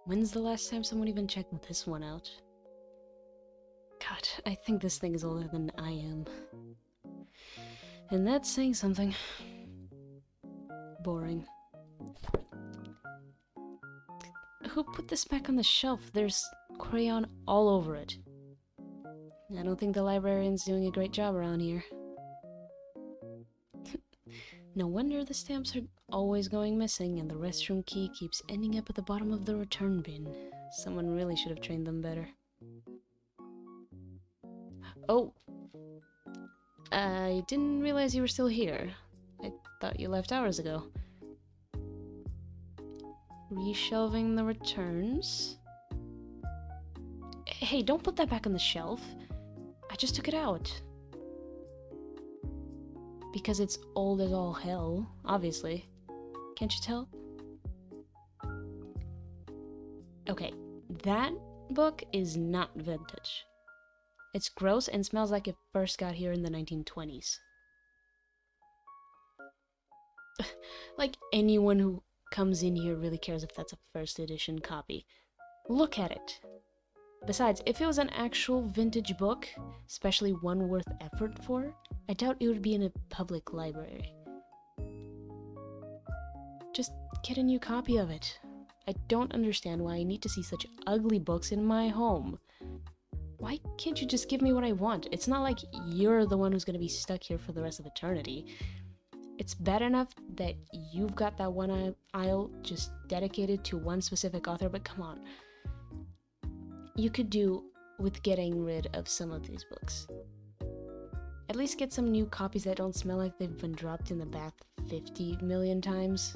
When's the last time someone even checked this one out? God, I think this thing is older than I am. And that's saying something. Boring. Who put this back on the shelf? There's crayon all over it. I don't think the librarian's doing a great job around here. No wonder the stamps are always going missing and the restroom key keeps ending up at the bottom of the return bin. Someone really should have trained them better. Oh! I didn't realize you were still here. I thought you left hours ago. Reshelving the returns? Hey, don't put that back on the shelf. I just took it out. Because it's old as all hell, obviously. Can't you tell? Okay, that book is not vintage. It's gross and smells like it first got here in the 1920s. Like anyone who comes in here really cares if that's a first edition copy. Look at it. Besides, if it was an actual vintage book, especially one worth effort for, I doubt it would be in a public library. Just get a new copy of it. I don't understand why I need to see such ugly books in my home. Why can't you just give me what I want? It's not like you're the one who's gonna be stuck here for the rest of eternity. It's bad enough that you've got that one aisle just dedicated to one specific author, but come on. You could do with getting rid of some of these books. At least get some new copies that don't smell like they've been dropped in the bath 50 million times.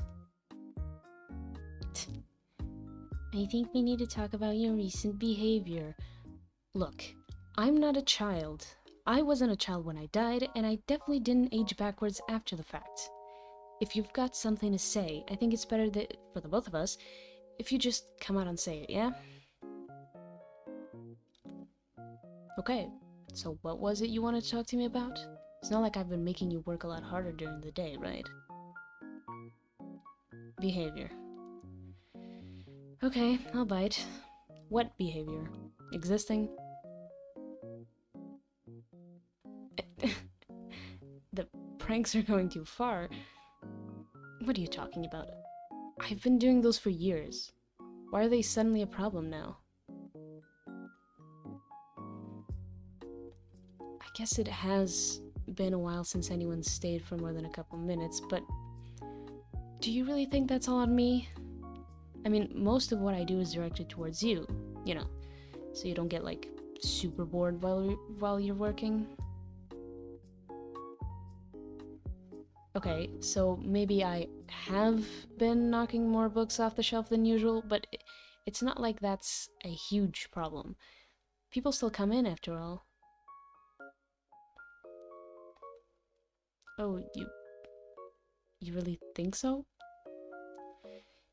I think we need to talk about your recent behavior. Look, I'm not a child. I wasn't a child when I died, and I definitely didn't age backwards after the fact. If you've got something to say, I think it's better that, for the both of us, if you just come out and say it, yeah? Okay, so what was it you wanted to talk to me about? It's not like I've been making you work a lot harder during the day, right? Behavior. Okay, I'll bite. What behavior? Existing? The pranks are going too far. What are you talking about? I've been doing those for years. Why are they suddenly a problem now? I guess it has been a while since anyone stayed for more than a couple minutes, but do you really think that's all on me? I mean, most of what I do is directed towards you, you know, so you don't get, like, super bored while you're working. Okay, so maybe I have been knocking more books off the shelf than usual, but it's not like that's a huge problem. People still come in, after all. Oh, you really think so?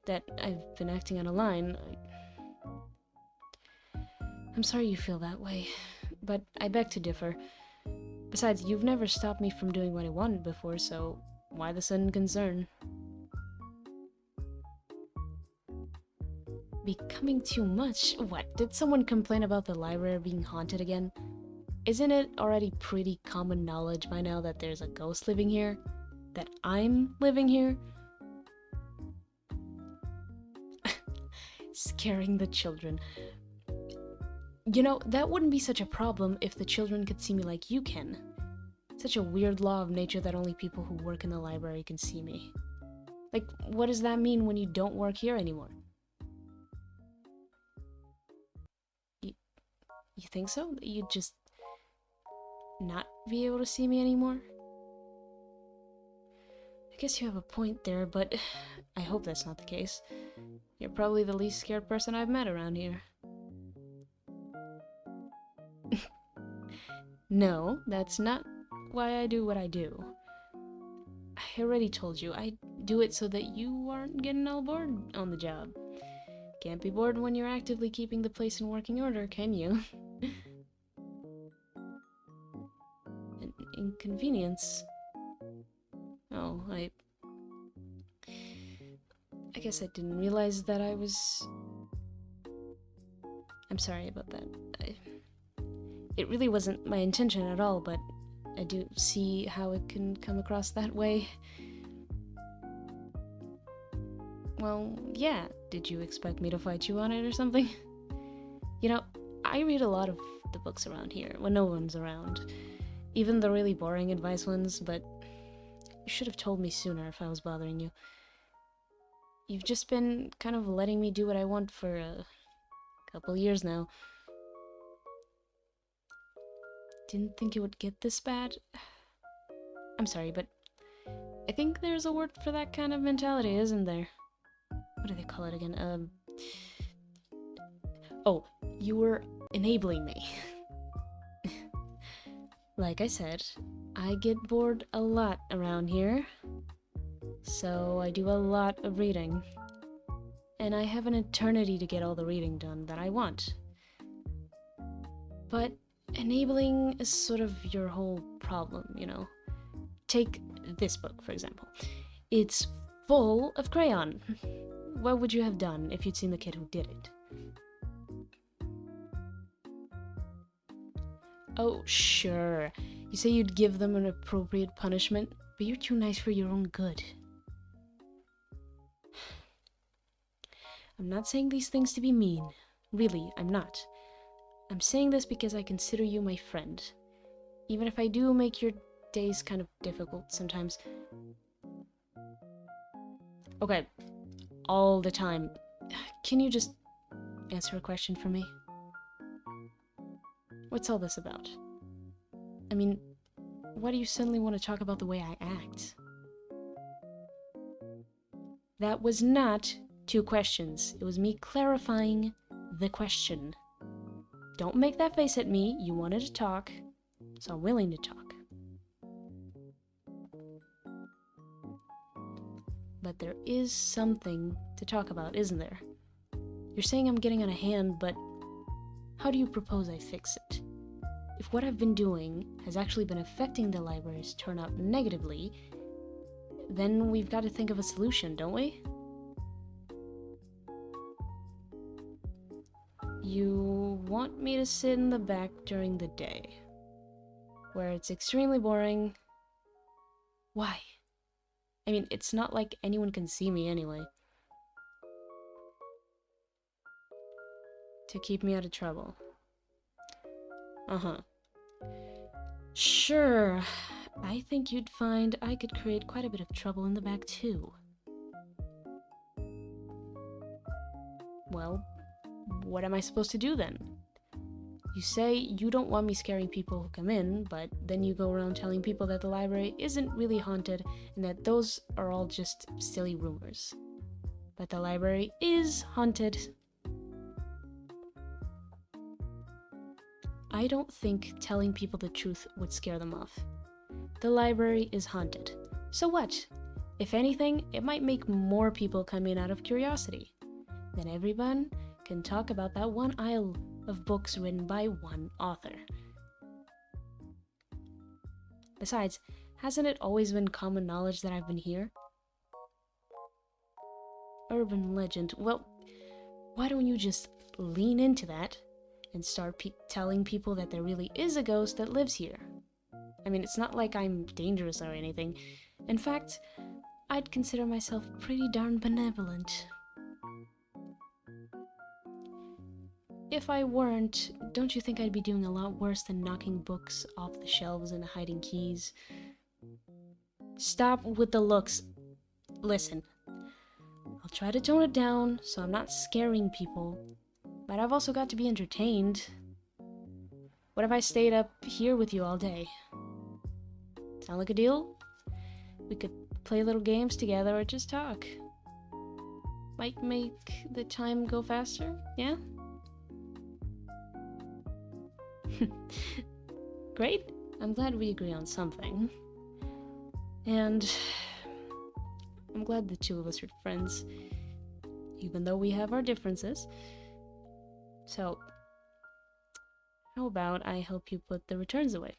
That I've been acting out of line? I'm sorry you feel that way, but I beg to differ. Besides, you've never stopped me from doing what I wanted before, so why the sudden concern? Becoming too much? What, did someone complain about the library being haunted again? Isn't it already pretty common knowledge by now that there's a ghost living here? That I'm living here? Scaring the children. You know, that wouldn't be such a problem if the children could see me like you can. Such a weird law of nature that only people who work in the library can see me. Like, what does that mean when you don't work here anymore? You think so? That you'd just not be able to see me anymore? I guess you have a point there, but I hope that's not the case. You're probably the least scared person I've met around here. No, that's not why I do what I do. I already told you, I do it so that you aren't getting all bored on the job. Can't be bored when you're actively keeping the place in working order, can you? An inconvenience? Oh, I guess I didn't realize that I was sorry about that. It really wasn't my intention at all, but I do see how it can come across that way. Well, yeah, did you expect me to fight you on it or something? You know, I read a lot of the books around here when no one's around. Even the really boring advice ones, but you should have told me sooner if I was bothering you. You've just been kind of letting me do what I want for a couple years now. Didn't think it would get this bad. I'm sorry, but I think there's a word for that kind of mentality, isn't there? What do they call it again? Oh, you were enabling me. Like I said, I get bored a lot around here, so I do a lot of reading. And I have an eternity to get all the reading done that I want. But enabling is sort of your whole problem, you know? Take this book, for example. It's full of crayon. What would you have done if you'd seen the kid who did it? Oh, sure. You say you'd give them an appropriate punishment, but you're too nice for your own good. I'm not saying these things to be mean. Really, I'm not. I'm saying this because I consider you my friend. Even if I do make your days kind of difficult sometimes. Okay, all the time. Can you just answer a question for me? What's all this about? I mean, why do you suddenly want to talk about the way I act? That was not 2 questions. It was me clarifying the question. Don't make that face at me. You wanted to talk, so I'm willing to talk. But there is something to talk about, isn't there? You're saying I'm getting out of hand, but how do you propose I fix it? If what I've been doing has actually been affecting the library's turnout negatively, then we've got to think of a solution, don't we? You want me to sit in the back during the day, where it's extremely boring. Why? I mean, it's not like anyone can see me anyway. To keep me out of trouble. Uh-huh. Sure. I think you'd find I could create quite a bit of trouble in the back, too. Well, what am I supposed to do then? You say you don't want me scaring people who come in, but then you go around telling people that the library isn't really haunted and that those are all just silly rumors. But the library is haunted. I don't think telling people the truth would scare them off. The library is haunted. So what? If anything, it might make more people come in out of curiosity. Then everyone can talk about that one aisle of books written by one author. Besides, hasn't it always been common knowledge that I've been here? Urban legend. Well, why don't you just lean into that and start telling people that there really is a ghost that lives here? I mean, it's not like I'm dangerous or anything. In fact, I'd consider myself pretty darn benevolent. If I weren't, don't you think I'd be doing a lot worse than knocking books off the shelves and hiding keys? Stop with the looks. Listen, I'll try to tone it down so I'm not scaring people, but I've also got to be entertained. What if I stayed up here with you all day? Sound like a deal? We could play little games together or just talk. Might make the time go faster, yeah? Great, I'm glad we agree on something. And I'm glad the two of us are friends, even though we have our differences. So, how about I help you put the returns away?